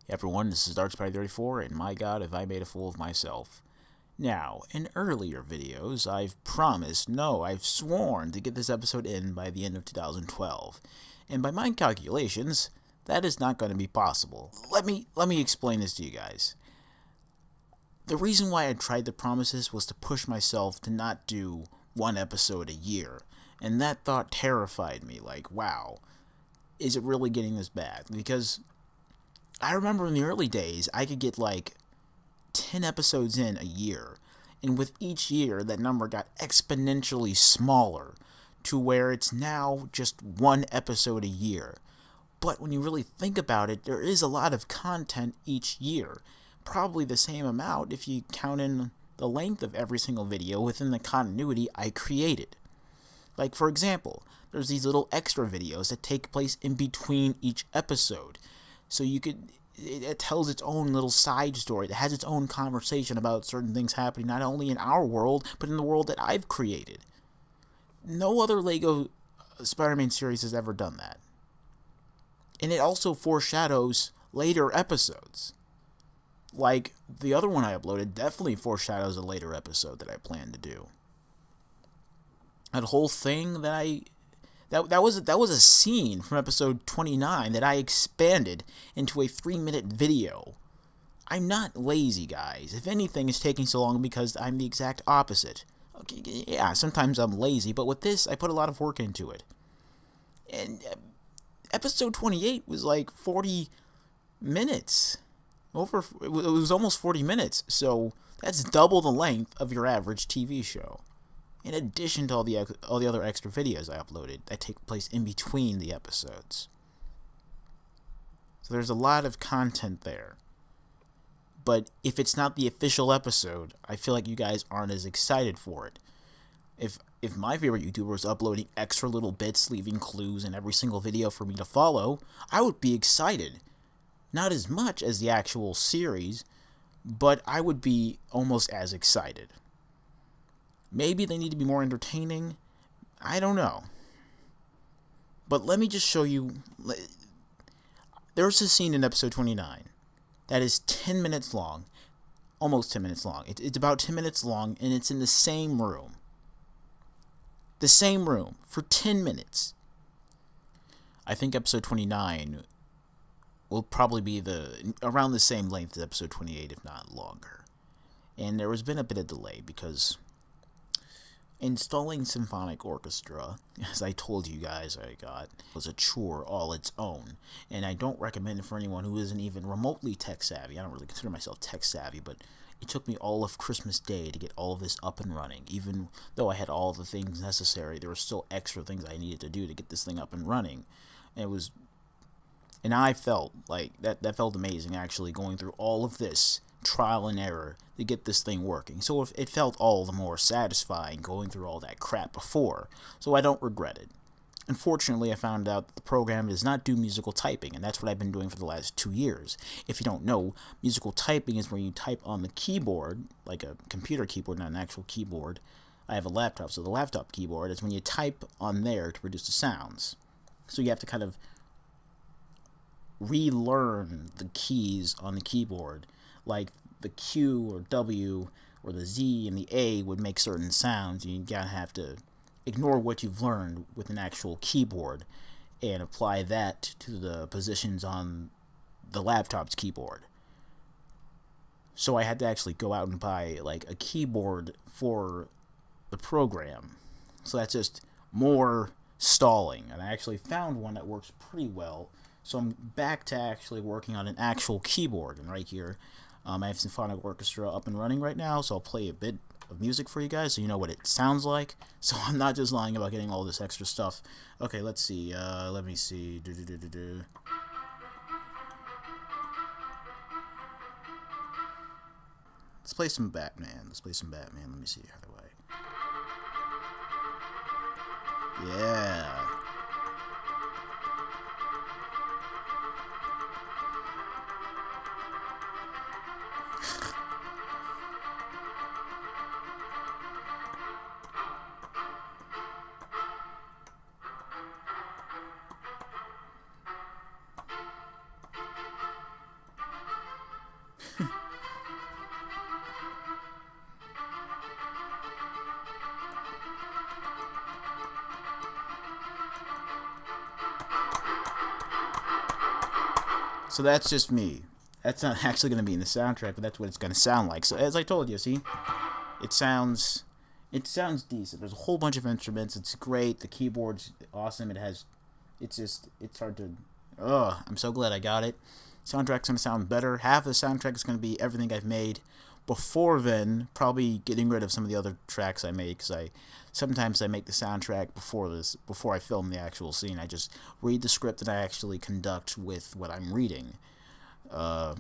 Everyone, this is SpiderMan, and my god, have I made a fool of myself. Now, in earlier videos, I've promised, no, I've sworn to get this episode in by the end of 2012. And by my calculations, that is not going to be possible. Let me explain this to you guys. The reason why I tried to promise this was to push myself to not do one episode a year. And that thought terrified me, like, wow, is it really getting this bad? Because I remember in the early days, I could get like 10 episodes in a year. And with each year, that number got exponentially smaller to where it's now just one episode a year. But when you really think about it, there is a lot of content each year. Probably the same amount if you count in the length of every single video within the continuity I created. Like, for example, there's these little extra videos that take place in between each episode. So it tells its own little side story. It has its own conversation about certain things happening not only in our world, but in the world that I've created. No other Lego Spider-Man series has ever done that. And it also foreshadows later episodes. Like, the other one I uploaded definitely foreshadows a later episode that I plan to do. That whole thing that was a scene from episode 29 that I expanded into a 3-minute video. I'm not lazy, guys. If anything, it's taking so long because I'm the exact opposite. Okay, yeah, sometimes I'm lazy, but with this, I put a lot of work into it. And episode 28 was like 40 minutes. It was almost 40 minutes, so that's double the length of your average TV show. In addition to all the other extra videos I uploaded that take place in between the episodes. So there's a lot of content there. But if it's not the official episode, I feel like you guys aren't as excited for it. If my favorite YouTuber was uploading extra little bits, leaving clues in every single video for me to follow, I would be excited. Not as much as the actual series, but I would be almost as excited. Maybe they need to be more entertaining. I don't know. But let me just show you. There's a scene in episode 29 that is 10 minutes long. Almost 10 minutes long. It's about 10 minutes long, and it's in the same room. The same room for 10 minutes. I think episode 29 will probably be around the same length as episode 28, if not longer. And there has been a bit of delay because installing symphonic orchestra, as I told you guys was a chore all its own. And I don't recommend it for anyone who isn't even remotely tech savvy. I don't really consider myself tech savvy, but it took me all of Christmas Day to get all of this up and running. Even though I had all the things necessary, there were still extra things I needed to do to get this thing up and running. And I felt like that felt amazing, actually, going through all of this trial and error to get this thing working. So it felt all the more satisfying going through all that crap before, so I don't regret it. Unfortunately, I found out that the program does not do musical typing, and that's what I've been doing for the last 2 years. If you don't know, musical typing is where you type on the keyboard, like a computer keyboard, not an actual keyboard. I have a laptop, so the laptop keyboard is when you type on there to produce the sounds. So you have to kind of relearn the keys on the keyboard, like the Q or W or the Z and the A would make certain sounds. You gotta have to ignore what you've learned with an actual keyboard and apply that to the positions on the laptop's keyboard. So I had to actually go out and buy like a keyboard for the program. So that's just more stalling. And I actually found one that works pretty well. So I'm back to actually working on an actual keyboard. And right here, I have Symphonic Orchestra up and running right now, so I'll play a bit of music for you guys so you know what it sounds like. So I'm not just lying about getting all this extra stuff. Okay, let's see. Let me see. Let's play some Batman. Let me see how do I... Yeah. So that's just me. That's not actually going to be in the soundtrack, but that's what it's going to sound like. So as I told you, see, it sounds decent. There's a whole bunch of instruments. It's great. The keyboard's awesome. It's hard to. I'm so glad I got it. Soundtrack's going to sound better. Half the soundtrack is going to be everything I've made before then, probably getting rid of some of the other tracks I made, because sometimes I make the soundtrack before I film the actual scene. I just read the script and I actually conduct with what I'm reading. So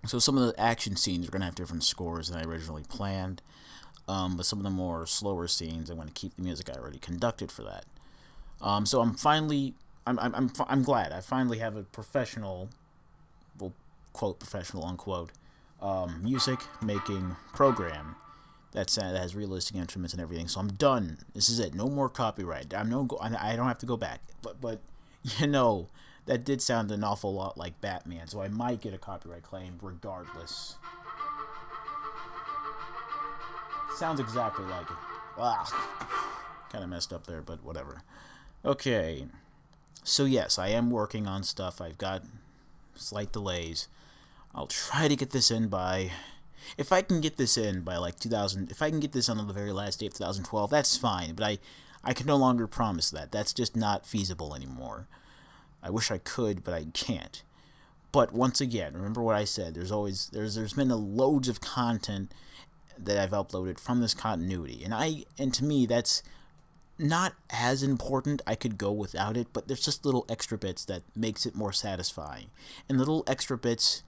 some of the action scenes are going to have different scores than I originally planned, but some of the more slower scenes, I'm going to keep the music I already conducted for that. So I'm glad I finally have a professional, well, quote professional unquote, music making program that has realistic instruments and everything. So I'm done. This is it. No more copyright. I don't have to go back. But that did sound an awful lot like Batman. So I might get a copyright claim regardless. Sounds exactly like it. Wow. Kind of messed up there, but whatever. Okay. So yes, I am working on stuff. I've got slight delays. I'll try to get this in by, if I can get this in by like if I can get this on the very last day of 2012, that's fine, but I can no longer promise that. That's just not feasible anymore. I wish I could, but I can't. But once again, remember what I said, there's been loads of content that I've uploaded from this continuity, and to me that's not as important. I could go without it, but there's just little extra bits that makes it more satisfying. And little extra bits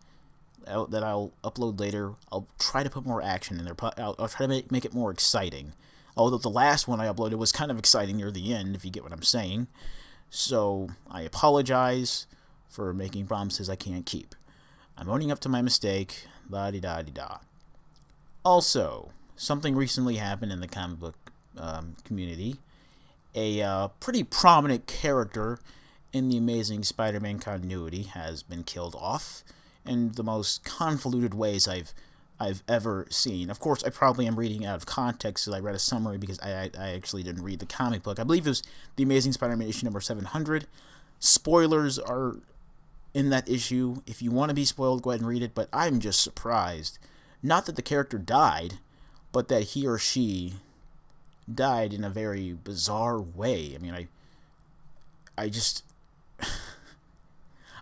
that I'll upload later, I'll try to put more action in there. I'll try to make it more exciting. Although the last one I uploaded was kind of exciting near the end, if you get what I'm saying. So I apologize for making promises I can't keep. I'm owning up to my mistake. La-di-da-di-da. Also, something recently happened in the comic book community. A pretty prominent character in the Amazing Spider-Man continuity has been killed off in the most convoluted ways I've ever seen. Of course, I probably am reading out of context, because I read a summary, because I actually didn't read the comic book. I believe it was the Amazing Spider-Man issue number 700. Spoilers are in that issue. If you want to be spoiled, go ahead and read it, but I'm just surprised. Not that the character died, but that he or she died in a very bizarre way. I mean, I just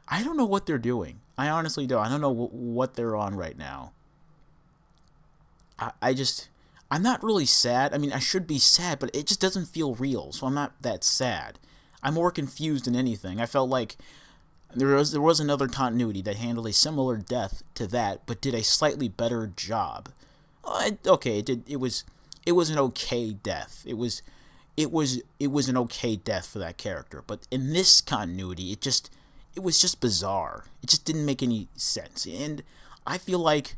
I don't know what they're doing. I honestly don't. I don't know what they're on right now. I'm not really sad. I mean, I should be sad, but it just doesn't feel real, so I'm not that sad. I'm more confused than anything. I felt like there was another continuity that handled a similar death to that, but did a slightly better job. Okay, it was an okay death. It was an okay death for that character, but in this continuity, it was just bizarre. It just didn't make any sense, and I feel like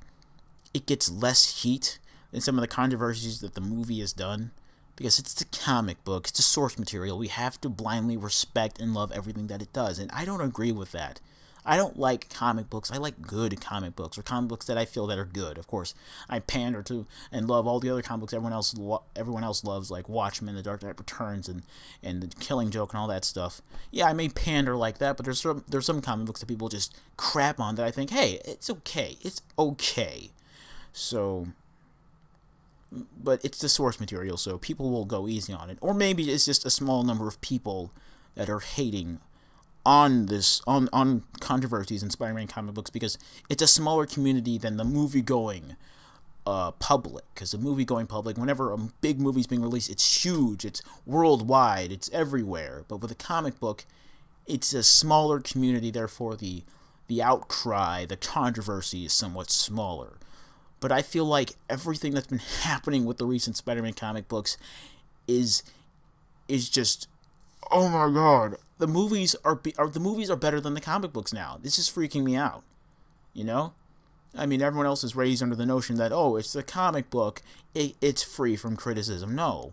it gets less heat than some of the controversies that the movie has done, because it's the comic book, it's the source material. We have to blindly respect and love everything that it does, and I don't agree with that. I don't like comic books. I like good comic books, or comic books that I feel that are good. Of course, I pander to and love all the other comic books everyone else loves, like Watchmen, The Dark Knight Returns, and The Killing Joke, and all that stuff. Yeah, I may pander like that, but there's some comic books that people just crap on that I think, hey, it's okay. It's okay. So, but it's the source material, so people will go easy on it. Or maybe it's just a small number of people that are hating on Controversies in Spider-Man comic books, because it's a smaller community than the movie-going public. Because the movie-going public, whenever a big movie's being released, it's huge, it's worldwide, it's everywhere. But with a comic book, it's a smaller community, therefore the outcry, the controversy is somewhat smaller. But I feel like everything that's been happening with the recent Spider-Man comic books is just, oh my god. The movies are better than the comic books now. This is freaking me out. You know? I mean, everyone else is raised under the notion that, oh, it's the comic book, it's free from criticism. No.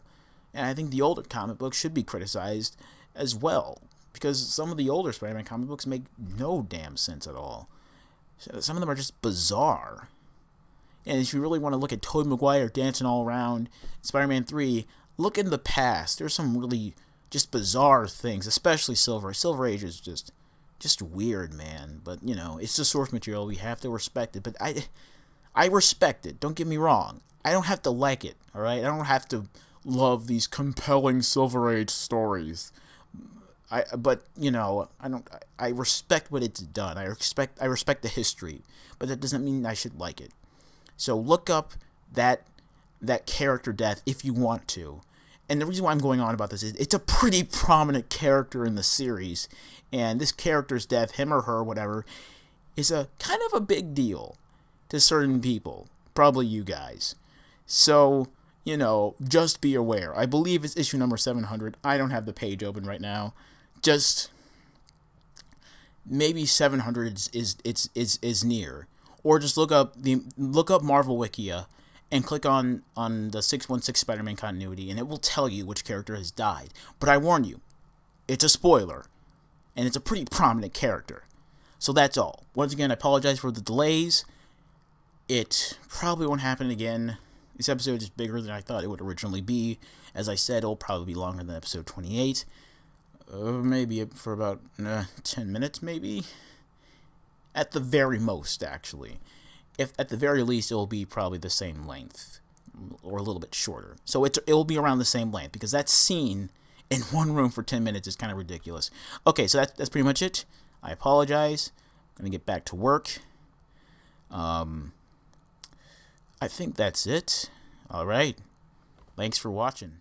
And I think the older comic books should be criticized as well, because some of the older Spider-Man comic books make no damn sense at all. Some of them are just bizarre. And if you really want to look at Tobey Maguire dancing all around Spider-Man 3, look in the past. There's some really just bizarre things, especially Silver. Silver Age is just just weird, man. But, you know, it's the source material. We have to respect it. But I respect it. Don't get me wrong. I don't have to like it, all right? I don't have to love these compelling Silver Age stories. But you know, I respect what it's done. I respect the history, but that doesn't mean I should like it. So look up that character death if you want to. And the reason why I'm going on about this is it's a pretty prominent character in the series, and this character's death, him or her, whatever, is a kind of a big deal to certain people, probably you guys. So, you know, just be aware. I believe it's issue number 700. I don't have the page open right now. Just maybe 700 is near, or just look up Marvel Wikia and click on the 616 Spider-Man continuity, and it will tell you which character has died. But I warn you, it's a spoiler, and it's a pretty prominent character. So that's all. Once again, I apologize for the delays. It probably won't happen again. This episode is bigger than I thought it would originally be. As I said, it'll probably be longer than episode 28. Maybe for about 10 minutes, maybe. At the very most, actually. If at the very least, it will be probably the same length, or a little bit shorter. So it will be around the same length, because that scene in one room for 10 minutes is kind of ridiculous. Okay, so that's pretty much it. I apologize. I'm gonna get back to work. I think that's it. All right. Thanks for watching.